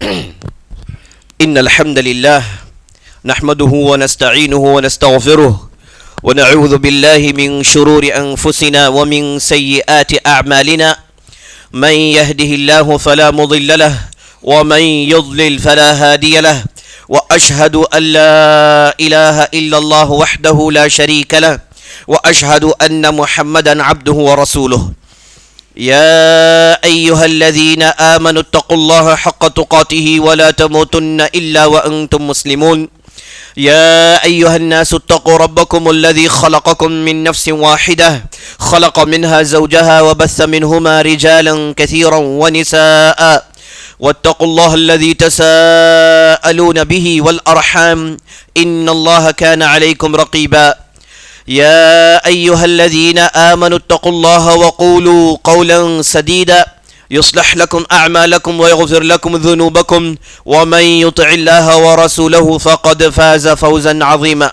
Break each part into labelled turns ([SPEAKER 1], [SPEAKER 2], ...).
[SPEAKER 1] إن الحمد لله نحمده ونستعينه ونستغفره ونعوذ بالله من شرور أنفسنا ومن سيئات أعمالنا من يهده الله فلا مضل له ومن يضلل فلا هادي له وأشهد أن لا إله إلا الله وحده لا شريك له وأشهد أن محمدا عبده ورسوله يا أيها الذين آمنوا اتقوا الله حق تقاته ولا تموتن إلا وأنتم مسلمون يا أيها الناس اتقوا ربكم الذي خلقكم من نفس واحدة خلق منها زوجها وبث منهما رجالا كثيرا ونساء واتقوا الله الذي تساءلون به والأرحام إن الله كان عليكم رقيبا يا أيها الذين آمنوا اتقوا الله وقولوا قولا سديدا يصلح لكم أعمالكم ويغفر لكم ذنوبكم ومن يطع الله ورسوله فقد فاز فوزا عظيما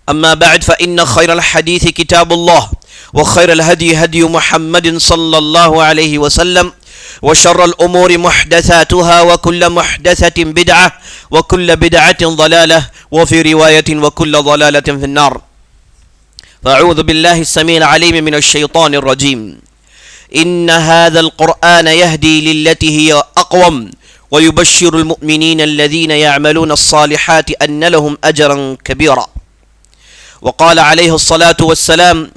[SPEAKER 1] أما بعد فإن خير الحديث كتاب الله وخير الهدي هدي محمد صلى الله عليه وسلم وشر الأمور محدثاتها وكل محدثة بدعة وكل بدعة ضلالة وفي رواية وكل ضلالة في النار فأعوذ بالله السميع العليم من الشيطان الرجيم إن هذا القرآن يهدي للتي هي أقوم ويبشر المؤمنين الذين يعملون الصالحات أن لهم أجرا كبيرا وقال عليه الصلاة والسلام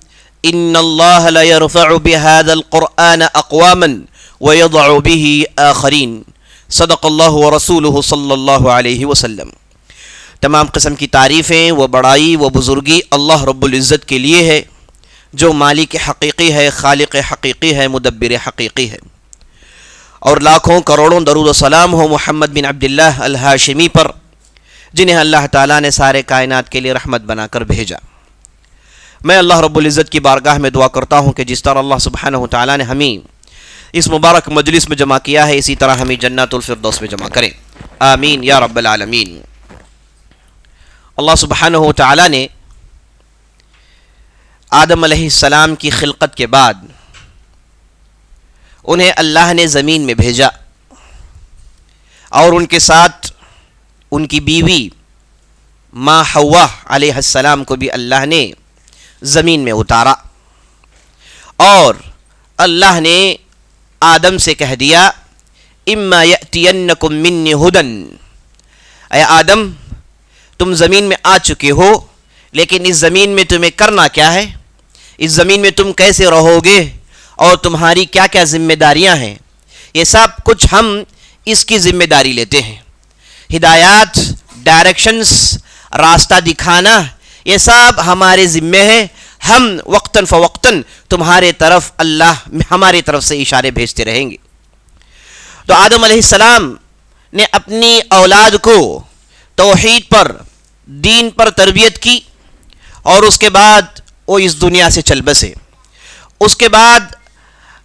[SPEAKER 1] إن الله لا يرفع بهذا القرآن أقواما ويضع به آخرين صدق الله ورسوله صلى الله عليه وسلم. تمام قسم کی تعریفیں و بڑائی و بزرگی اللہ رب العزت کے لیے ہے جو مالک حقیقی ہے، خالق حقیقی ہے، مدبر حقیقی ہے، اور لاکھوں کروڑوں درود و سلام ہو محمد بن عبداللہ الہاشمی پر جنہیں اللہ تعالیٰ نے سارے کائنات کے لیے رحمت بنا کر بھیجا. میں اللہ رب العزت کی بارگاہ میں دعا کرتا ہوں کہ جس طرح اللہ سبحانہ و تعالیٰ نے ہمیں اس مبارک مجلس میں جمع کیا ہے اسی طرح ہمیں جنت الفردوس میں جمع کریں، آمین یا رب العالمین. اللہ سبحانہ و تعالیٰ نے آدم علیہ السلام کی خلقت کے بعد انہیں اللہ نے زمین میں بھیجا اور ان کے ساتھ ان کی بیوی ماں حوا علیہ السلام کو بھی اللہ نے زمین میں اتارا، اور اللہ نے آدم سے کہہ دیا اما یأتینکم منی ہدن، اے آدم تم زمین میں آ چکے ہو، لیکن اس زمین میں تمہیں کرنا کیا ہے، اس زمین میں تم کیسے رہو گے اور تمہاری کیا کیا ذمہ داریاں ہیں، یہ سب کچھ ہم اس کی ذمہ داری لیتے ہیں. ہدایات، ڈائریکشنز، راستہ دکھانا یہ سب ہمارے ذمہ ہے. ہم وقتاً فوقتاً تمہارے طرف اللہ ہماری طرف سے اشارے بھیجتے رہیں گے. تو آدم علیہ السلام نے اپنی اولاد کو توحید پر، دین پر تربیت کی، اور اس کے بعد وہ اس دنیا سے چل بسے. اس کے بعد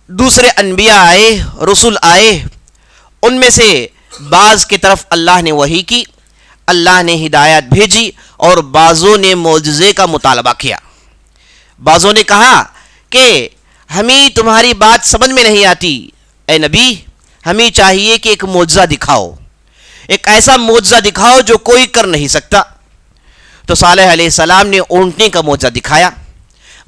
[SPEAKER 1] دوسرے انبیاء آئے، رسول آئے، ان میں سے بعض کی طرف اللہ نے وحی کی، اللہ نے ہدایت بھیجی، اور بعضوں نے معجزے کا مطالبہ کیا. بعضوں نے کہا کہ ہمیں تمہاری بات سمجھ میں نہیں آتی، اے نبی ہمیں چاہیے کہ ایک معجزہ دکھاؤ، ایک ایسا معجزہ دکھاؤ جو کوئی کر نہیں سکتا. تو صالح علیہ السلام نے اونٹنے کا معجزہ دکھایا،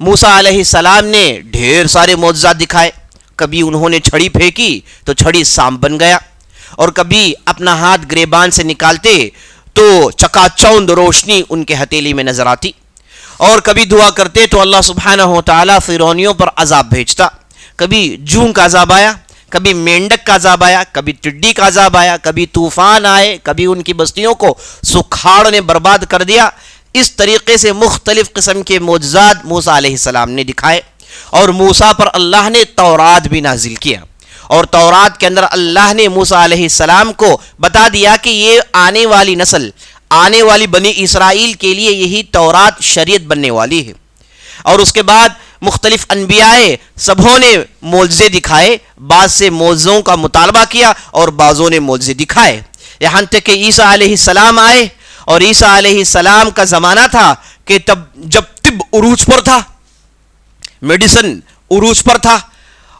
[SPEAKER 1] موسیٰ علیہ السلام نے ڈھیر سارے معجزات دکھائے. کبھی انہوں نے چھڑی پھینکی تو چھڑی سانپ بن گیا، اور کبھی اپنا ہاتھ گریبان سے نکالتے تو چکا چوند روشنی ان کے ہتھیلی میں نظر آتی، اور کبھی دعا کرتے تو اللہ سبحانہ و تعالیٰ فرعونیوں پر عذاب بھیجتا. کبھی جون کا عذاب آیا، کبھی مینڈک کا عذاب آیا، کبھی ٹڈی کا عذاب آیا، کبھی طوفان آئے، کبھی ان کی بستیوں کو سکھاڑ نے برباد کر دیا. اس طریقے سے مختلف قسم کے معجزات موسیٰ علیہ السلام نے دکھائے، اور موسیٰ پر اللہ نے تورات بھی نازل کیا، اور تورات کے اندر اللہ نے موسیٰ علیہ السلام کو بتا دیا کہ یہ آنے والی نسل، آنے والی بنی اسرائیل کے لیے یہی تورات شریعت بننے والی ہے. اور اس کے بعد مختلف انبیاء سبھوں نے معجزے دکھائے، بعض سے معجزوں کا مطالبہ کیا اور بعضوں نے معجزے دکھائے، یہاں تک کہ عیسیٰ علیہ السلام آئے. اور عیسیٰ علیہ السلام کا زمانہ تھا کہ جب طب عروج پر تھا، میڈیسن عروج پر تھا،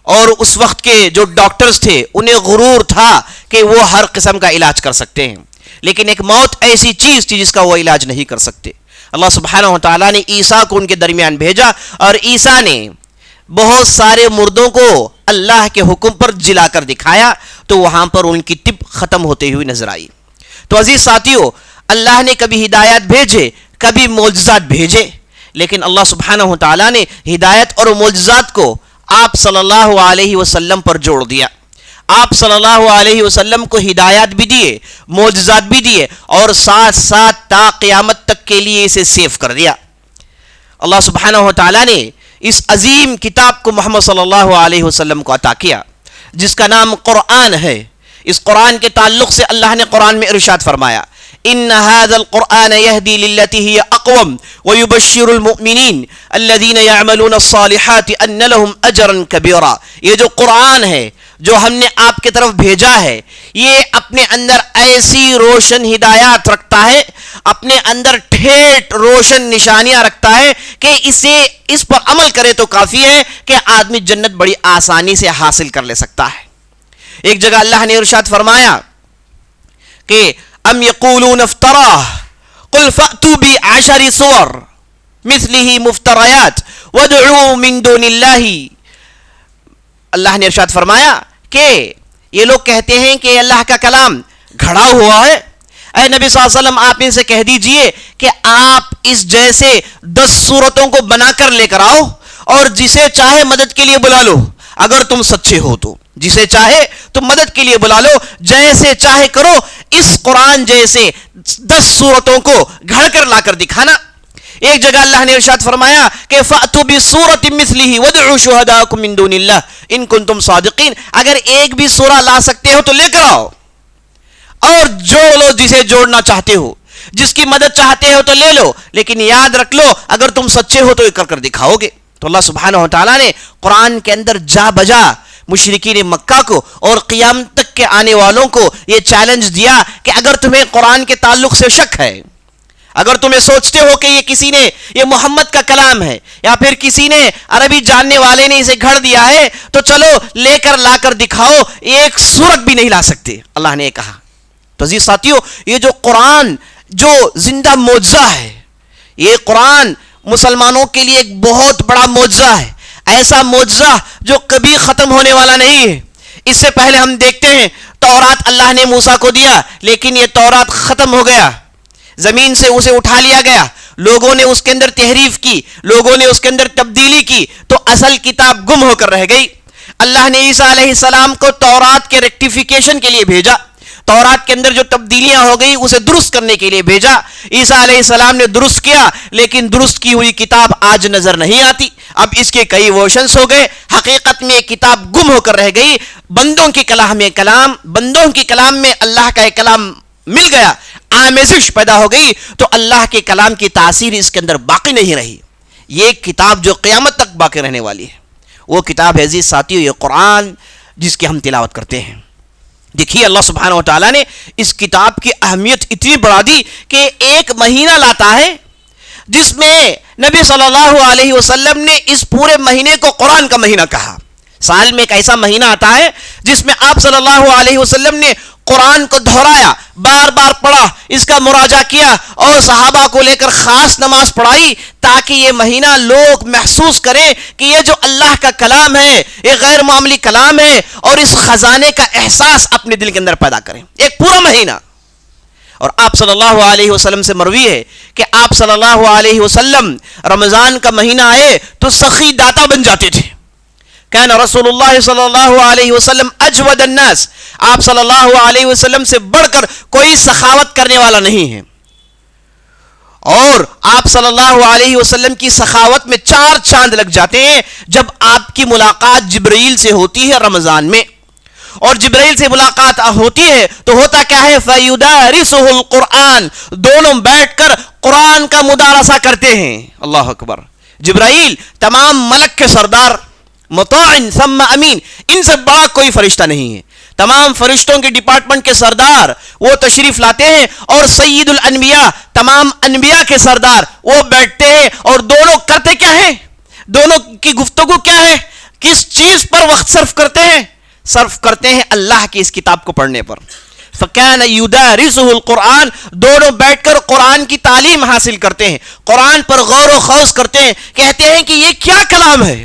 [SPEAKER 1] اور اس وقت کے جو ڈاکٹرز تھے انہیں غرور تھا کہ وہ ہر قسم کا علاج کر سکتے ہیں، لیکن ایک موت ایسی چیز تھی جس کا وہ علاج نہیں کر سکتے۔ اللہ سبحانہ و تعالیٰ نے عیسیٰ کو ان کے درمیان بھیجا، اور عیسیٰ نے بہت سارے مردوں کو اللہ کے حکم پر جلا کر دکھایا، تو وہاں پر ان کی طب ختم ہوتے ہوئی نظر آئی۔ تو عزیز ساتھیو، اللہ نے کبھی ہدایت بھیجے، کبھی معجزات بھیجے، لیکن اللہ سبحانہ و تعالیٰ نے ہدایت اور معجزات کو آپ صلی اللہ علیہ وسلم پر جوڑ دیا۔ آپ صلی اللہ علیہ وسلم کو ہدایات بھی دیے، معجزات بھی دیے، اور ساتھ ساتھ تا قیامت تک کے لیے اسے سیف کر دیا۔ اللہ سبحانہ و تعالیٰ نے اس عظیم کتاب کو محمد صلی اللہ علیہ وسلم کو عطا کیا، جس کا نام قرآن ہے۔ اس قرآن کے تعلق سے اللہ نے قرآن میں ارشاد فرمایا، ان هذا القرآن يهدي للتي هي اقوم ويبشر المؤمنين الذين يعملون الصالحات ان لهم اجرا كبيرا۔ یہ جو قرآن ہے جو ہم نے آپ کی طرف بھیجا ہے، یہ اپنے اندر ایسی روشن ہدایات رکھتا ہے، اپنے اندر ٹھیٹ روشن نشانیاں رکھتا ہے کہ اس پر عمل کرے تو کافی ہے کہ آدمی جنت بڑی آسانی سے حاصل کر لے سکتا ہے۔ ایک جگہ اللہ نے ارشاد فرمایا کہ ام یقولون افتراہ قل فأتوا بعشر سور مثلہ مفتریات وادعوا من دون اللہ۔ اللہ نے ارشاد فرمایا کہ یہ لوگ کہتے ہیں کہ اللہ کا کلام گھڑا ہوا ہے۔ اے نبی صلی اللہ علیہ وسلم، آپ ان سے کہہ دیجئے کہ آپ اس جیسے 10 صورتوں کو بنا کر لے کر آؤ، اور جسے چاہے مدد کے لیے بلا لو، اگر تم سچے ہو تو جسے چاہے تم مدد کے لیے بلا لو، جیسے چاہے کرو، اس قرآن جیسے 10 صورتوں کو گھڑ کر لا کر دکھانا۔ ایک جگہ اللہ نے ارشاد فرمایا کہ فَأْتُوا بِسُورَةٍ مِثْلِهِ وَادْعُوا شُهَدَاءَكُم مِّن دُونِ اللَّهِ إِن كُنتُمْ صَادِقِينَ۔ اگر ایک بھی سورہ لا سکتے ہو تو لے کر آؤ، اور جوڑ لو جسے جوڑنا چاہتے ہو، جس کی مدد چاہتے ہو تو لے لو، لیکن یاد رکھ لو اگر تم سچے ہو تو یہ کر دکھاؤ گے۔ تو اللہ سبحانہ و تعالیٰ نے قرآن کے اندر جا بجا مشرکین مکہ کو اور قیامت تک کے آنے والوں کو یہ چیلنج دیا کہ اگر تمہیں قرآن کے تعلق سے شک ہے، اگر تمہیں سوچتے ہو کہ یہ محمد کا کلام ہے، یا پھر کسی نے عربی جاننے والے نے اسے گھڑ دیا ہے، تو چلو لے کر لا کر دکھاؤ، ایک سورت بھی نہیں لا سکتے، اللہ نے کہا۔ تو عزیز ساتھیو، یہ جو قرآن جو زندہ معجزہ ہے، یہ قرآن مسلمانوں کے لیے ایک بہت بڑا معجزہ ہے، ایسا معجزہ جو کبھی ختم ہونے والا نہیں ہے۔ اس سے پہلے ہم دیکھتے ہیں تورات اللہ نے موسیٰ کو دیا، لیکن یہ تورات ختم ہو گیا، زمین سے اسے اٹھا لیا گیا، لوگوں نے اس کے اندر تحریف کی، لوگوں نے اس کے اندر تبدیلی کی، تو اصل کتاب گم ہو کر رہ گئی۔ اللہ نے عیسیٰ علیہ السلام کو تورات کے ریکٹیفیکیشن کے لیے بھیجا، تورات کے اندر جو تبدیلیاں ہو گئی اسے درست کرنے کے لیے بھیجا۔ عیسیٰ علیہ السلام نے درست کیا، لیکن درست کی ہوئی کتاب آج نظر نہیں آتی، اب اس کے کئی ورژنز ہو گئے، حقیقت میں کتاب گم ہو کر رہ گئی۔ بندوں کی کلام میں اللہ کا ایک کلام مل گیا، آمیزش پیدا ہو گئی، تو اللہ کے کلام کی تاثیر اس کے اندر باقی نہیں رہی۔ یہ کتاب جو قیامت تک باقی رہنے والی ہے، وہ کتاب ہے عزیز ساتھیو یہ قرآن، جس کی ہم تلاوت کرتے ہیں۔ دیکھیے اللہ سبحانہ و تعالیٰ نے اس کتاب کی اہمیت اتنی بڑھا دی کہ ایک مہینہ لاتا ہے جس میں نبی صلی اللہ علیہ وسلم نے اس پورے مہینے کو قرآن کا مہینہ کہا۔ سال میں ایک ایسا مہینہ آتا ہے جس میں آپ صلی اللہ علیہ وسلم نے قرآن کو دہرایا، بار بار پڑھا، اس کا مراجعہ کیا، اور صحابہ کو لے کر خاص نماز پڑھائی، تاکہ یہ مہینہ لوگ محسوس کریں کہ یہ جو اللہ کا کلام ہے یہ غیر معمولی کلام ہے، اور اس خزانے کا احساس اپنے دل کے اندر پیدا کریں۔ ایک پورا مہینہ۔ اور آپ صلی اللہ علیہ وسلم سے مروی ہے کہ آپ صلی اللہ علیہ وسلم رمضان کا مہینہ آئے تو سخی داتا بن جاتے تھے۔ کان رسول اللہ صلی اللہ علیہ وسلم اجود الناس، آپ صلی اللہ علیہ وسلم سے بڑھ کر کوئی سخاوت کرنے والا نہیں ہے، اور آپ صلی اللہ علیہ وسلم کی سخاوت میں 4 چاند لگ جاتے ہیں جب آپ کی ملاقات جبرائیل سے ہوتی ہے رمضان میں۔ اور جبرائیل سے ملاقات ہوتی ہے تو ہوتا کیا ہے، فَيُدَارِسُهُ الْقُرْآنِ، دونوں بیٹھ کر قرآن کا مدارسہ کرتے ہیں۔ اللہ اکبر۔ جبرائیل تمام ملک کے سردار، مطاع ثم امین، ان سے بڑا کوئی فرشتہ نہیں ہے، تمام فرشتوں کے ڈپارٹمنٹ کے سردار وہ تشریف لاتے ہیں، اور سید الانبیاء تمام انبیاء کے سردار وہ بیٹھتے ہیں، اور دونوں کرتے کیا ہیں، دونوں کی گفتگو کیا ہے، کس چیز پر وقت صرف کرتے ہیں، صرف کرتے ہیں اللہ کی اس کتاب کو پڑھنے پر. فَكَانَ يُدَارِسُهُ الْقُرْآنَ, دونوں بیٹھ کر قرآن کی تعلیم حاصل کرتے ہیں, قرآن پر غور و خوض کرتے ہیں, کہتے ہیں کہ یہ کیا کلام ہے,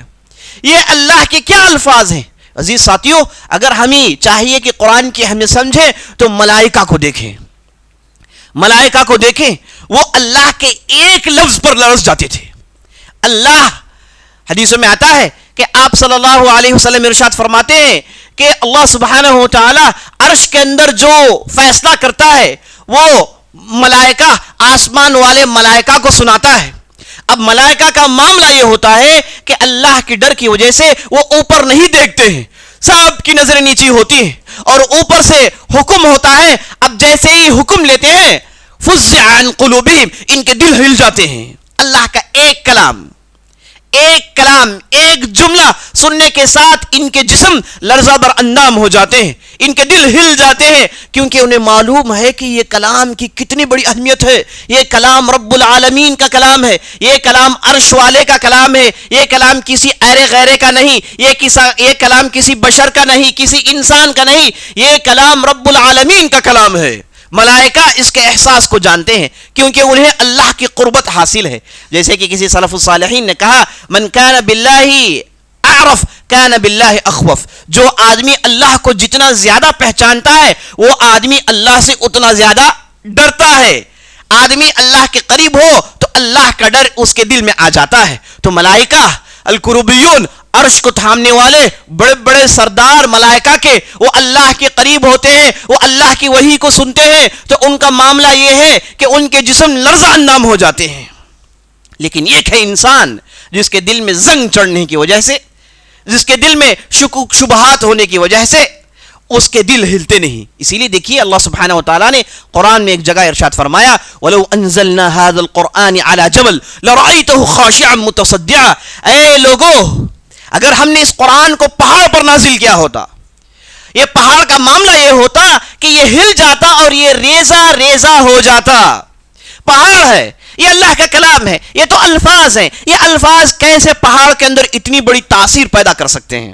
[SPEAKER 1] یہ اللہ کے کیا الفاظ ہیں. عزیز ساتھیوں, اگر ہمیں چاہیے کہ قرآن کی ہمیں سمجھیں تو ملائکہ کو دیکھیں, ملائکہ کو دیکھیں, وہ اللہ کے ایک لفظ پر لرز جاتے تھے. اللہ, حدیثوں میں آتا ہے کہ آپ صلی اللہ علیہ وسلم ارشاد فرماتے ہیں کہ اللہ سبحانہ و تعالی عرش کے اندر جو فیصلہ کرتا ہے وہ ملائکہ, آسمان والے ملائکہ کو سناتا ہے. اب ملائکہ کا معاملہ یہ ہوتا ہے کہ اللہ کے ڈر کی وجہ سے وہ اوپر نہیں دیکھتے ہیں, سب کی نظریں نیچی ہوتی ہیں, اور اوپر سے حکم ہوتا ہے. اب جیسے ہی حکم لیتے ہیں فزع عن قلوبہم, ان کے دل ہل جاتے ہیں. اللہ کا ایک کلام, ایک جملہ سننے کے ساتھ ان کے جسم لرزہ بر اندام ہو جاتے ہیں, ان کے دل ہل جاتے ہیں, کیونکہ انہیں معلوم ہے کہ یہ کلام کی کتنی بڑی اہمیت ہے. یہ کلام رب العالمین کا کلام ہے, یہ کلام عرش والے کا کلام ہے, یہ کلام کسی ایرے غیرے کا نہیں, یہ کلام کسی بشر کا نہیں, کسی انسان کا نہیں, یہ کلام رب العالمین کا کلام ہے. ملائکہ اس کے احساس کو جانتے ہیں کیونکہ انہیں اللہ کی قربت حاصل ہے. جیسے کہ کسی سلف الصالحین نے کہا, من کان باللہ اعرف کان باللہ اخوف, جو آدمی اللہ کو جتنا زیادہ پہچانتا ہے وہ آدمی اللہ سے اتنا زیادہ ڈرتا ہے. آدمی اللہ کے قریب ہو تو اللہ کا ڈر اس کے دل میں آ جاتا ہے. تو ملائکہ الکروبیون, عرش کو تھامنے والے بڑے بڑے سردار ملائکہ کے, وہ اللہ کے قریب ہوتے ہیں, وہ اللہ کی وحی کو سنتے ہیں, تو ان کا معاملہ یہ ہے کہ ان کے جسم لرزہ اندام ہو جاتے ہیں. لیکن ایک ہے انسان جس کے دل میں زنگ چڑھنے کی وجہ سے, جس کے دل میں شکوک شبہات ہونے کی وجہ سے اس کے دل ہلتے نہیں. اسی لیے دیکھیے اللہ سبحانہ و تعالیٰ نے قرآن میں ایک جگہ ارشاد فرمایا, وَلَوْ أَنزَلْنَا هَذَا الْقُرْآنِ عَلَى جَبَلٍ لَرَأَيْتَهُ خَاشِعًا مُتَصَدِّعًا, اے لوگو, اگر ہم نے اس قرآن کو پہاڑ پر نازل کیا ہوتا, یہ پہاڑ کا معاملہ یہ ہوتا کہ یہ ہل جاتا اور یہ ریزہ ریزہ ہو جاتا. پہاڑ ہے, یہ اللہ کا کلام ہے, یہ تو الفاظ ہیں, یہ الفاظ کیسے پہاڑ کے اندر اتنی بڑی تاثیر پیدا کر سکتے ہیں.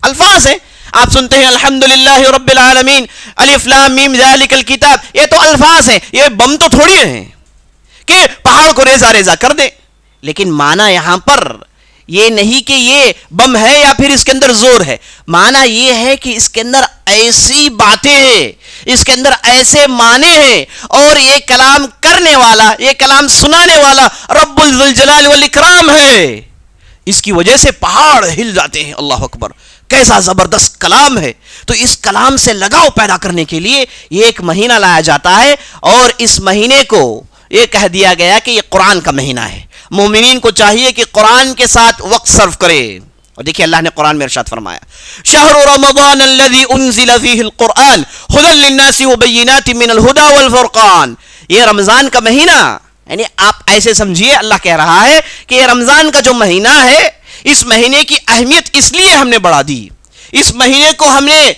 [SPEAKER 1] الفاظ ہیں, آپ سنتے ہیں الحمدللہ رب العالمین, الف لام میم ذالک الکتاب, یہ تو الفاظ ہیں, یہ بم تو تھوڑی ہیں کہ پہاڑ کو ریزہ ریزہ کر دیں. لیکن معنی یہاں پر یہ نہیں کہ یہ بم ہے یا پھر اس کے اندر زور ہے, معنی یہ ہے کہ اس کے اندر ایسی باتیں ہیں, اس کے اندر ایسے معنی ہیں, اور یہ کلام کرنے والا, یہ کلام سنانے والا رب الجلال والاکرام ہے. اس کی وجہ سے پہاڑ ہل جاتے ہیں. اللہ اکبر, کیسا زبردست کلام ہے. تو اس کلام سے لگاؤ پیدا کرنے کے لیے یہ ایک مہینہ لایا جاتا ہے, اور اس مہینے کو یہ کہہ دیا گیا کہ یہ قرآن کا مہینہ ہے. مومنین کو چاہیے کہ قرآن کے ساتھ وقت صرف کرے. اور دیکھیے اللہ نے قرآن میں ارشاد فرمایا, شہر رمضان الذی انزل فیہ القرآن ھدی للناس وبینات من الھدی والفرقان, یہ رمضان کا مہینہ, یعنی آپ ایسے سمجھیے اللہ کہہ رہا ہے کہ یہ رمضان کا جو مہینہ ہے, اس مہینے کی اہمیت اس لیے ہم نے بڑھا دی, اس مہینے کو ہم نے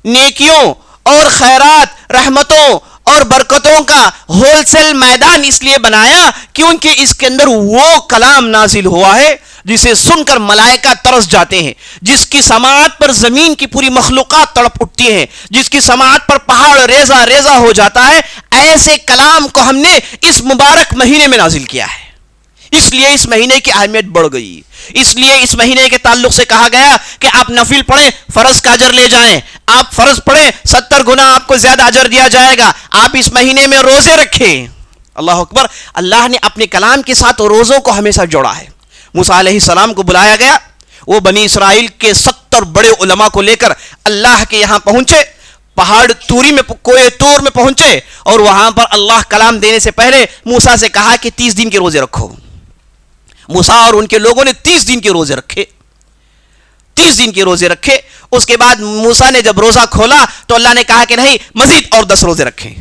[SPEAKER 1] نیکیوں اور خیرات, رحمتوں اور برکتوں کا ہول سیل میدان اس لیے بنایا کیونکہ اس کے اندر وہ کلام نازل ہوا ہے جسے سن کر ملائکہ ترس جاتے ہیں, جس کی سماعت پر زمین کی پوری مخلوقات تڑپ اٹھتی ہیں, جس کی سماعت پر پہاڑ ریزہ ریزہ ہو جاتا ہے. ایسے کلام کو ہم نے اس مبارک مہینے میں نازل کیا ہے. اس لیے اس مہینے کی اہمیت بڑھ گئی. اس لیے اس مہینے کے تعلق سے کہا گیا کہ آپ نفل پڑھیں, فرض کا اجر لے جائیں. آپ فرض پڑھیں, 70 گنا آپ کو زیادہ اجر دیا جائے گا. آپ اس مہینے میں روزے رکھیں. اللہ اکبر, اللہ نے اپنے کلام کے ساتھ روزوں کو ہمیشہ جوڑا ہے. موسیٰ علیہ السلام کو بلایا گیا, وہ بنی اسرائیل کے 70 بڑے علماء کو لے کر اللہ کے یہاں پہنچے, پہاڑ توری میں, کوہ طور میں پہنچے, اور وہاں پر اللہ کلام دینے سے پہلے موسیٰ سے کہا کہ 30 دن کے روزے رکھو. موسیٰ اور ان کے لوگوں نے 30 دن کے روزے رکھے, 30 دن کے روزے رکھے. اس کے بعد موسیٰ نے جب روزہ کھولا تو اللہ نے کہا کہ نہیں, مزید اور 10 روزے رکھیں.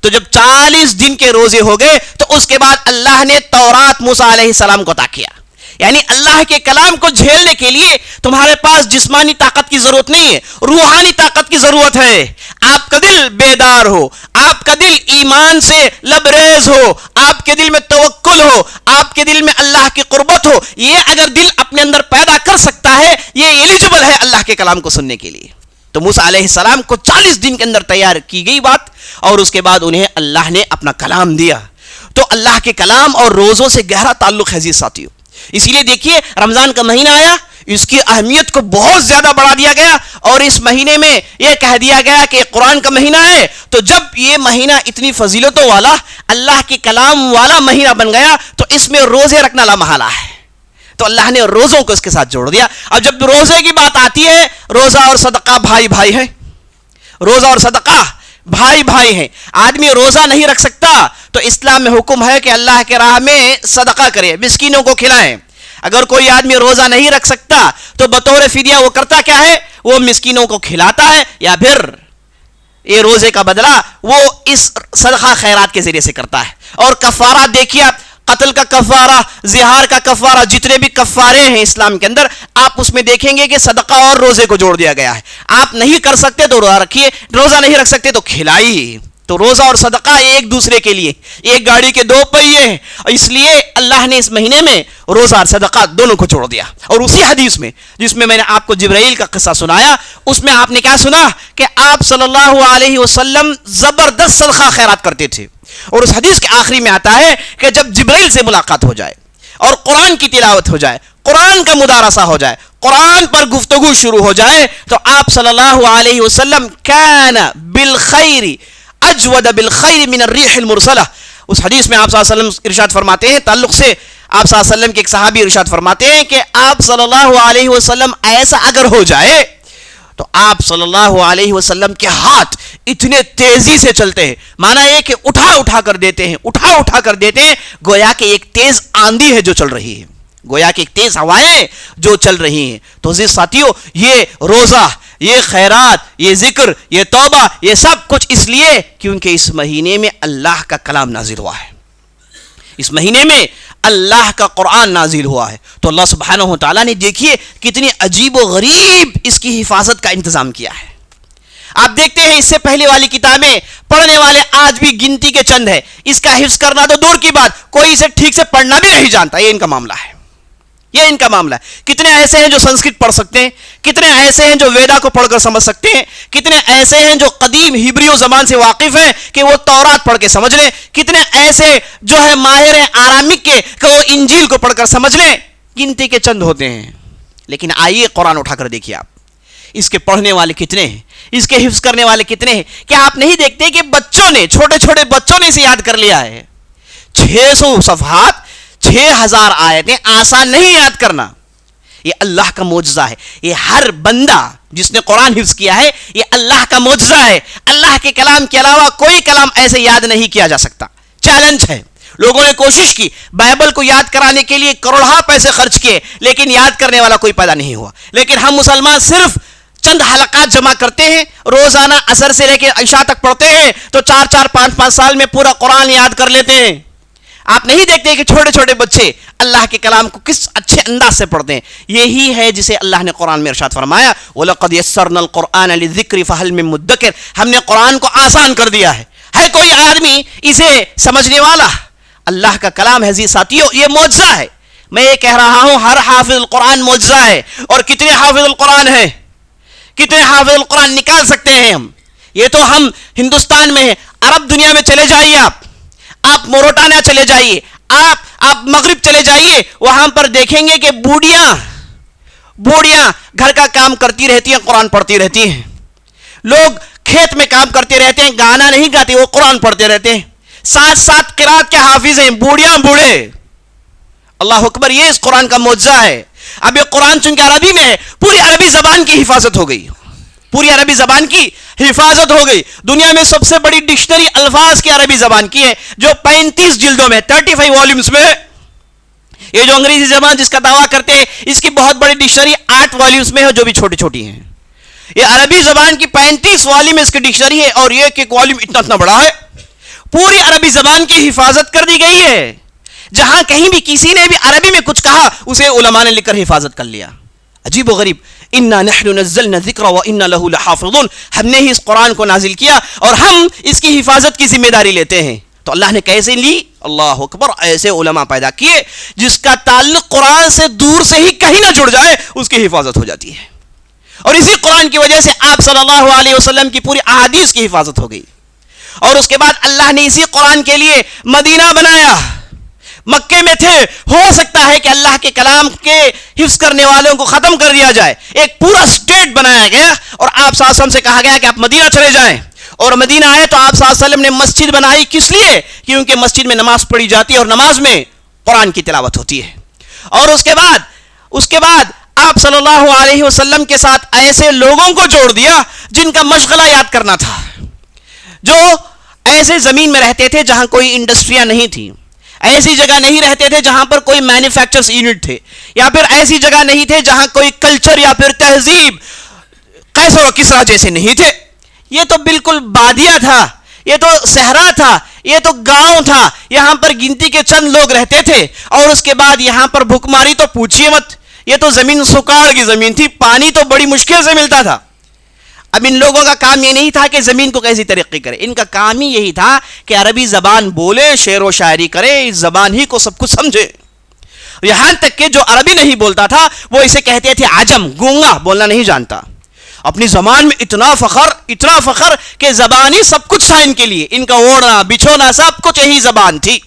[SPEAKER 1] تو جب 40 دن کے روزے ہو گئے تو اس کے بعد اللہ نے تورات موسیٰ علیہ السلام کو عطا کیا. یعنی اللہ کے کلام کو جھیلنے کے لیے تمہارے پاس جسمانی طاقت کی ضرورت نہیں ہے, روحانی طاقت کی ضرورت ہے. آپ کا دل بیدار ہو, آپ کا دل ایمان سے لبریز ہو, آپ کے دل میں توکل ہو, آپ کے دل میں اللہ کی قربت ہو. یہ اگر دل اپنے اندر پیدا کر سکتا ہے, یہ ایلیجبل ہے اللہ کے کلام کو سننے کے لیے. تو موسیٰ علیہ السلام کو 40 دن کے اندر تیار کی گئی بات، اور اس کے بعد انہیں اللہ نے اپنا کلام دیا. تو اللہ کے کلام اور روزوں سے گہرا تعلق ہے عزیز ساتھیوں. اسی لیے دیکھیے رمضان کا مہینہ آیا، اس کی اہمیت کو بہت زیادہ بڑھا دیا گیا، اور اس مہینے میں یہ کہہ دیا گیا کہ قرآن کا مہینہ ہے. تو جب یہ مہینہ اتنی فضیلتوں والا، اللہ کے کلام والا مہینہ بن گیا، تو اس میں روزے رکھنا لامحالہ ہے. تو اللہ نے روزوں کو اس کے ساتھ جوڑ دیا. اب جب روزے کی بات آتی ہے، روزہ اور صدقہ بھائی بھائی ہیں. روزہ اور صدقہ بھائی بھائی ہیں. آدمی روزہ نہیں رکھ سکتا تو اسلام میں حکم ہے کہ اللہ کے راہ میں صدقہ کرے، مسکینوں کو کھلائیں. اگر کوئی آدمی روزہ نہیں رکھ سکتا تو بطور فدیہ وہ کرتا کیا ہے؟ وہ مسکینوں کو کھلاتا ہے، یا پھر یہ روزے کا بدلہ وہ اس صدقہ خیرات کے ذریعے سے کرتا ہے. اور کفارات دیکھیے آپ، قتل کا کفارہ، زہار کا کفارہ، جتنے بھی کفارے ہیں اسلام کے اندر، آپ اس میں دیکھیں گے کہ صدقہ اور روزے کو جوڑ دیا گیا ہے. آپ نہیں کر سکتے تو روزہ رکھیے، روزہ نہیں رکھ سکتے تو کھلائیے. تو روزہ اور صدقہ ایک دوسرے کے لیے، ایک گاڑی کے دو پہیے ہیں. اس لیے اللہ نے اس مہینے میں روزہ اور صدقہ دونوں کو جوڑ دیا. اور اسی حدیث میں جس میں نے آپ کو جبرائیل کا قصہ سنایا، اس میں آپ نے کیا سنا کہ آپ صلی اللہ علیہ وسلم زبردست صدقہ خیرات کرتے تھے. اور اس حدیث کے آخری میں آتا ہے کہ جب جبرائیل سے ملاقات ہو جائے اور قرآن کی تلاوت ہو جائے، قرآن کا مدارسہ ہو جائے، قرآن پر گفتگو شروع ہو جائے، تو آپ صلی اللہ علیہ وسلم کان بالخیر اجود بالخیر من الریح المرسلہ. اس حدیث میں آپ صلی اللہ علیہ وسلم ارشاد فرماتے ہیں، تعلق سے آپ صلی اللہ علیہ وسلم کے ایک صحابی ارشاد فرماتے ہیں کہ آپ صلی اللہ علیہ وسلم ایسا اگر ہو جائے تو آپ صلی اللہ علیہ وسلم کے ہاتھ اتنے تیزی سے چلتے ہیں، مانا یہ کہ اٹھا کر دیتے ہیں، اٹھا کر دیتے ہیں، گویا کہ ایک تیز آندھی ہے جو چل رہی ہے، گویا کہ ایک تیز ہوائیں جو چل رہی ہیں. تو عزیز ساتھیوں، یہ روزہ، یہ خیرات، یہ ذکر، یہ توبہ، یہ سب کچھ اس لیے کیونکہ اس مہینے میں اللہ کا کلام نازل ہوا ہے، اس مہینے میں اللہ کا قرآن نازل ہوا ہے. تو اللہ سبحانہ و تعالیٰ نے دیکھیے کتنی عجیب و غریب اس کی حفاظت کا انتظام کیا ہے. آپ دیکھتے ہیں اس سے پہلے والی کتابیں پڑھنے والے آج بھی گنتی کے چند ہے. اس کا حفظ کرنا تو دور کی بات، کوئی اسے ٹھیک سے پڑھنا بھی نہیں جانتا. یہ ان کا معاملہ ہے، یہ ان کا معاملہ ہے. کتنے ایسے ہیں جو سنسکرت پڑھ سکتے ہیں، کتنے ایسے ہیں جو ویدا کو پڑھ کر سمجھ سکتے ہیں، کتنے ایسے ہیں جو قدیم ہیبریو زبان سے واقف ہیں کہ وہ تورات پڑھ کے سمجھ لیں، کتنے ایسے جو ہے ماہر ہیں آرامک کے کہ وہ انجیل کو پڑھ کر سمجھ لیں. گنتی کے چند ہوتے ہیں. لیکن آئیے قرآن اٹھا کر دیکھیے آپ، اس کے پڑھنے والے کتنے ہیں، اس کے حفظ کرنے والے کتنے ہیں. کیا آپ نہیں دیکھتے کہ بچوں نے، چھوٹے چھوٹے بچوں نے اسے یاد کر لیا ہے؟ 600 صفحات، 6000 آیتیں، آسان نہیں یاد کرنا. یہ اللہ کا معجزہ ہے. یہ ہر بندہ جس نے قرآن حفظ کیا ہے، یہ اللہ کا معجزہ ہے. اللہ کے کلام کے علاوہ کوئی کلام ایسے یاد نہیں کیا جا سکتا. چیلنج ہے. لوگوں نے کوشش کی بائبل کو یاد کرانے کے لیے کروڑہ پیسے خرچ کیے، لیکن یاد کرنے والا کوئی پیدا نہیں ہوا. لیکن ہم مسلمان صرف چند حلقات جمع کرتے ہیں، روزانہ عصر سے لے کے عشاء تک پڑھتے ہیں، تو 4 5 سال میں پورا قرآن یاد کر لیتے ہیں. آپ نہیں دیکھتے کہ چھوٹے چھوٹے بچے اللہ کے کلام کو کس اچھے انداز سے پڑھتے ہیں. یہی ہے جسے اللہ نے قرآن میں ارشاد فرمایا، وَلَقَدْ يَسَّرْنَا الْقُرْآنَ لِلذِّكْرِ فَهَلْ مِن مُدَّكِرٍ. ہم نے قرآن کو آسان کر دیا ہے. ہے کوئی آدمی اسے سمجھنے والا؟ اللہ کا کلام ہے عزیز ساتھیوں، یہ معجزہ ہے. میں یہ کہہ رہا ہوں ہر حافظ القرآن معجزہ ہے. اور کتنے حافظ القرآن ہیں، کتنے حافظ القرآن نکال سکتے ہیں ہم؟ یہ تو ہم ہندوستان میں ہیں. عرب دنیا میں چلے جائیے آپ موروٹانا چلے جائیے، آپ مغرب چلے جائیے، وہاں پر دیکھیں گے کہ بوڑیاں گھر کا کام کرتی رہتی ہیں، قرآن پڑھتی رہتی ہیں. لوگ کھیت میں کام کرتے رہتے ہیں، گانا نہیں گاتے، وہ قرآن پڑھتے رہتے ہیں. 7 قرات کے حافظ ہیں، بوڑھیاں بوڑھے. اللہ اکبر. یہ اس قرآن کا معجزہ ہے. اب یہ قرآن چونکہ عربی میں ہے، پوری عربی زبان کی حفاظت ہو گئی، پوری عربی زبان کی حفاظت ہو گئی. دنیا میں سب سے بڑی ڈکشنری الفاظ کی عربی زبان کی ہے، جو 35 جلدوں میں 35 والیومز میں. یہ جو انگریزی زبان جس کا دعویٰ کرتے ہیں، اس کی بہت بڑی ڈکشنری 8 والیومز میں ہے، جو بھی چھوٹی چھوٹی ہیں. یہ عربی زبان کی 35 والیوم اس کی ڈکشنری ہے، اور یہ ایک والیوم اتنا بڑا ہے. پوری عربی زبان کی حفاظت کر دی گئی ہے. جہاں کہیں بھی کسی نے بھی عربی میں کچھ کہا، اسے علماء نے لکھ کر حفاظت کر لیا. عجیب و غریب. انا نحن نزلنا الذکر وانا له لحافظون. ہم نے ہی اس قرآن کو نازل کیا اور ہم اس کی حفاظت کی ذمہ داری لیتے ہیں. تو اللہ نے کیسے لی؟ اللہ اکبر. ایسے علماء پیدا کیے جس کا تعلق قرآن سے دور سے ہی کہیں نہ جڑ جائے، اس کی حفاظت ہو جاتی ہے. اور اسی قرآن کی وجہ سے آپ صلی اللہ علیہ وسلم کی پوری احادیث کی حفاظت ہو گئی. اور اس کے بعد اللہ نے اسی قرآن کے لیے مدینہ بنایا. مکے میں تھے, ہو سکتا ہے کہ اللہ کے کلام کے حفظ کرنے والوں کو ختم کر دیا جائے, ایک پورا اسٹیٹ بنایا گیا اور آپ صلی اللہ علیہ وسلم سے کہا گیا کہ آپ مدینہ چلے جائیں. اور مدینہ آئے تو آپ صلی اللہ علیہ وسلم نے مسجد بنائی. کس لیے؟ کیونکہ مسجد میں نماز پڑھی جاتی ہے اور نماز میں قرآن کی تلاوت ہوتی ہے. اور اس کے بعد آپ صلی اللہ علیہ وسلم کے ساتھ ایسے لوگوں کو جوڑ دیا جن کا مشغلہ یاد کرنا تھا, جو ایسے زمین میں رہتے تھے جہاں کوئی انڈسٹریاں نہیں تھی, ایسی جگہ نہیں رہتے تھے جہاں پر کوئی مینوفیکچرز یونٹ تھے, یا پھر ایسی جگہ نہیں تھے جہاں کوئی کلچر یا پھر تہذیب قیصر و کسریٰ جیسے نہیں تھے. یہ تو بالکل بادیہ تھا, یہ تو صحرا تھا, یہ تو گاؤں تھا, یہاں پر گنتی کے چند لوگ رہتے تھے. اور اس کے بعد یہاں پر بھوکماری تو پوچھیے مت, یہ تو زمین سکاڑ کی زمین تھی, پانی تو بڑی مشکل سے ملتا تھا. اب ان لوگوں کا کام یہ نہیں تھا کہ زمین کو کیسی ترقی کرے, ان کا کام ہی یہی تھا کہ عربی زبان بولے, شعر و شاعری کرے, اس زبان ہی کو سب کچھ سمجھے. یہاں تک کہ جو عربی نہیں بولتا تھا وہ اسے کہتے تھے عجم, گونگا, بولنا نہیں جانتا. اپنی زبان میں اتنا فخر کہ زبان ہی سب کچھ تھا ان کے لیے, ان کا اوڑھنا بچھونا سب کچھ یہی زبان تھی.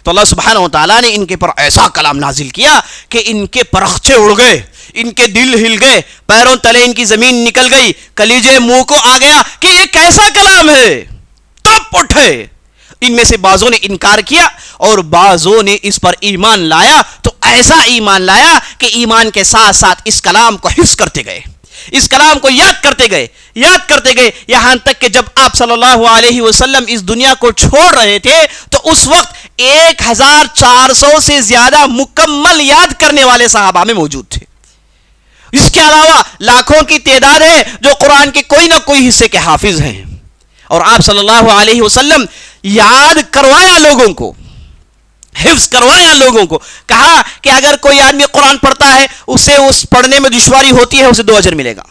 [SPEAKER 1] تو اللہ سبحانہ و تعالیٰ نے ان کے پر ایسا کلام نازل کیا کہ ان کے پرخچے اڑ گئے, ان کے دل ہل گئے, پیروں تلے ان کی زمین نکل گئی, کلیجے منہ کو آ گیا کہ یہ کیسا کلام ہے. تب اٹھے, ان میں سے بعضوں نے انکار کیا اور بعضوں نے اس پر ایمان لایا. تو ایسا ایمان لایا کہ ایمان کے ساتھ ساتھ اس کلام کو حفظ کرتے گئے, اس کلام کو یاد کرتے گئے, یہاں تک کہ جب آپ صلی اللہ علیہ وسلم اس دنیا کو چھوڑ رہے تھے تو اس وقت 1400 سے زیادہ مکمل یاد کرنے والے صحابہ میں موجود تھے. اس کے علاوہ لاکھوں کی تعداد ہے جو قرآن کے کوئی نہ کوئی حصے کے حافظ ہیں. اور آپ صلی اللہ علیہ وسلم یاد کروایا لوگوں کو, حفظ کروایا لوگوں کو, کہا کہ اگر کوئی آدمی قرآن پڑھتا ہے, اسے اس پڑھنے میں دشواری ہوتی ہے, اسے 2 اجر ملے گا.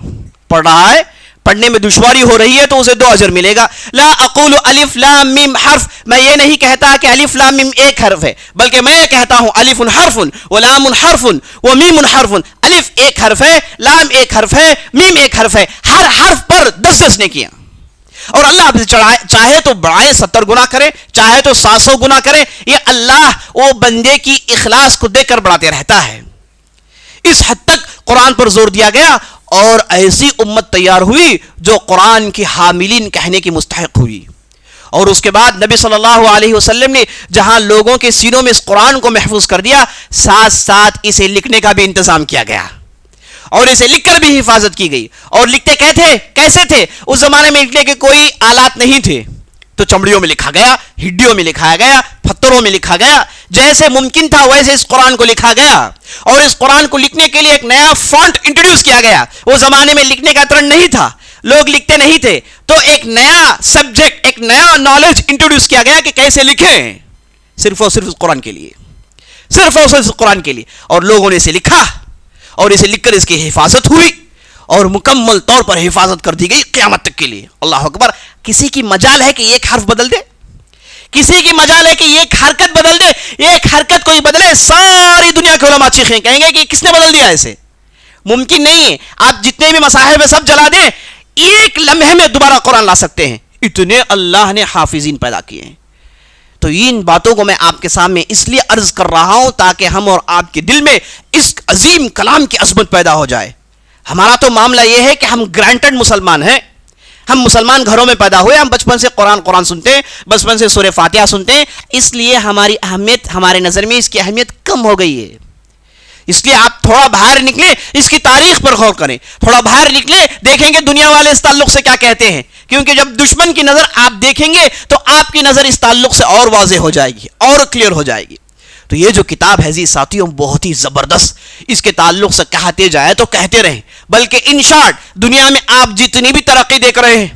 [SPEAKER 1] پڑھ رہا ہے, پڑھنے میں دشواری ہو رہی ہے تو اسے 2 اجر ملے گا. لا اقول الف لام میم حرف, میں یہ نہیں کہتا کہ الف لام میم ایک حرف ہے, بلکہ میں یہ کہتا ہوں الف حرف و لام حرف و میم حرف. الف ایک حرف ہے, لام ایک حرف ہے, میم ایک حرف ہے, ہر حرف پر 10 نے کیا. اور اللہ آپ سے چاہے تو بڑھائے 70 گنا کرے, چاہے تو 700 گنا کرے, یہ اللہ وہ بندے کی اخلاص کو دیکھ کر بڑھاتے رہتا ہے. اس حد تک قرآن پر زور دیا گیا اور ایسی امت تیار ہوئی جو قرآن کی حاملین کہنے کی مستحق ہوئی. اور اس کے بعد نبی صلی اللہ علیہ وسلم نے جہاں لوگوں کے سینوں میں اس قرآن کو محفوظ کر دیا, ساتھ ساتھ اسے لکھنے کا بھی انتظام کیا گیا اور اسے لکھ کر بھی حفاظت کی گئی. اور لکھتے کیسے تھے؟ اس زمانے میں لکھنے کے کوئی آلات نہیں تھے, تو چمڑیوں میں لکھا گیا, ہڈیوں میں لکھا گیا, پتھروں میں لکھا گیا. جیسے ممکن تھا ویسے اس قرآن کو لکھا گیا. اور اس قرآن کو لکھنے کے لیے ایک نیا فونٹ انٹروڈیوس کیا گیا. وہ زمانے میں لکھنے کا ٹرینڈ نہیں تھا, لوگ لکھتے نہیں تھے, تو ایک نیا سبجیکٹ, ایک نیا نالج انٹروڈیوس کیا گیا کہ کیسے لکھیں, صرف اور صرف قرآن کے لیے, صرف اور صرف قرآن کے لیے. اور لوگوں نے اسے لکھا اور اسے لکھ کر اس کی حفاظت ہوئی اور مکمل طور پر حفاظت کر دی گئی قیامت تک کے لیے. اللہ اکبر. کسی کی مجال ہے کہ ایک حرف بدل دے؟ کسی کی مجال ہے کہ ایک حرکت بدل دے؟ ایک حرکت کوئی بدلے, ساری دنیا کے علماء چیخیں, کہیں گے کہ کس نے بدل دیا ایسے؟ ممکن نہیں ہے. آپ جتنے بھی مصاحف ہیں سب جلا دیں, ایک لمحے میں دوبارہ قرآن لا سکتے ہیں, اتنے اللہ نے حافظین پیدا کیے ہیں. تو ان باتوں کو میں آپ کے سامنے اس لیے عرض کر رہا ہوں تاکہ ہم اور آپ کے دل میں اس عظیم کلام کی عظمت پیدا ہو جائے. ہمارا تو معاملہ یہ ہے کہ ہم گرانٹڈ مسلمان ہیں, ہم مسلمان گھروں میں پیدا ہوئے, ہم بچپن سے قرآن سنتے ہیں, بچپن سے سورہ فاتحہ سنتے ہیں, اس لیے ہماری اہمیت, ہمارے نظر میں اس کی اہمیت کم ہو گئی ہے. اس لیے آپ تھوڑا باہر نکلیں, اس کی تاریخ پر غور کریں, تھوڑا باہر نکلیں, دیکھیں گے دنیا والے اس تعلق سے کیا کہتے ہیں. کیونکہ جب دشمن کی نظر آپ دیکھیں گے تو آپ کی نظر اس تعلق سے اور واضح ہو جائے گی, اور کلیئر ہو جائے گی. تو یہ جو کتاب ہے ساتھیوں بہت ہی زبردست, اس کے تعلق سے کہتے جائے تو کہتے رہیں. بلکہ ان شارٹ دنیا میں آپ جتنی بھی ترقی دیکھ رہے ہیں,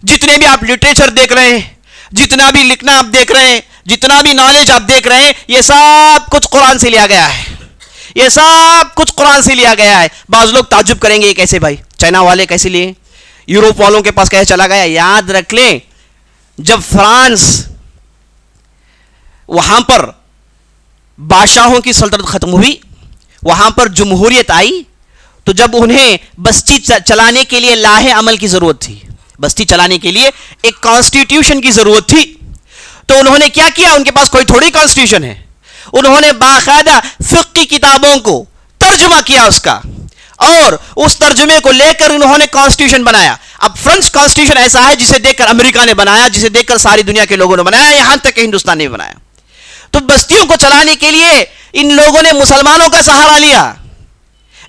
[SPEAKER 1] جتنے بھی آپ لٹریچر دیکھ رہے ہیں, جتنا بھی لکھنا آپ دیکھ رہے ہیں, جتنا بھی نالج آپ دیکھ رہے ہیں, یہ سب کچھ قرآن سے لیا گیا ہے, یہ سب کچھ قرآن سے لیا گیا ہے. بعض لوگ تعجب کریں گے یہ کیسے بھائی, چائنا والے کیسے لیے, یوروپ والوں کے پاس کیسے چلا گیا. یاد رکھ لیں, جب فرانس وہاں پر بادشاہوں کی سلطنت ختم ہوئی, وہاں پر جمہوریت آئی, تو جب انہیں بستی چلانے کے لیے لاہ عمل کی ضرورت تھی، بستی چلانے کے لیے ایک کانسٹیٹیوشن کی ضرورت تھی، تو انہوں نے کیا کیا؟ ان کے پاس کوئی تھوڑی کانسٹیٹیوشن ہے، انہوں نے باقاعدہ فقہ کی کتابوں کو ترجمہ کیا اس کا، اور اس ترجمے کو لے کر انہوں نے کانسٹیٹیوشن بنایا. اب فرانس کانسٹیٹیوشن ایسا ہے جسے دیکھ کر امریکہ نے بنایا، جسے دیکھ کر ساری دنیا کے لوگوں نے بنایا، یہاں تک کہ ہندوستان نے بھی بنایا. تو بستیوں کو چلانے کے لیے ان لوگوں نے مسلمانوں کا سہارا لیا.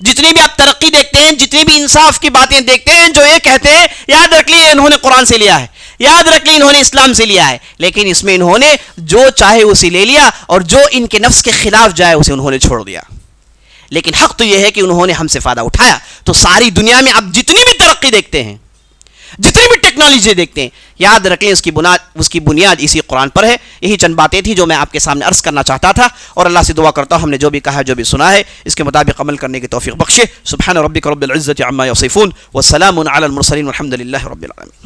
[SPEAKER 1] جتنی بھی آپ ترقی دیکھتے ہیں، جتنی بھی انصاف کی باتیں دیکھتے ہیں، جو یہ کہتے ہیں یاد رکھ لیے انہوں نے قرآن سے لیا ہے، یاد رکھ لیے انہوں نے اسلام سے لیا ہے، لیکن اس میں انہوں نے جو چاہے اسے لے لیا اور جو ان کے نفس کے خلاف جائے اسے انہوں نے چھوڑ دیا. لیکن حق تو یہ ہے کہ انہوں نے ہم سے فائدہ اٹھایا. تو ساری دنیا میں آپ جتنی بھی ترقی دیکھتے ہیں، جتنی بھی ٹیکنالوجی دیکھتے ہیں، یاد رکھیں اس کی بنیاد اسی قرآن پر ہے. یہی چند باتیں تھیں جو میں آپ کے سامنے عرض کرنا چاہتا تھا، اور اللہ سے دعا کرتا ہوں ہم نے جو بھی کہا، جو بھی سنا ہے، اس کے مطابق عمل کرنے کی توفیق بخشے. سبحان ربک رب العزت عما یصفون والسلام علی المرسلین والحمد للہ رب العالمین.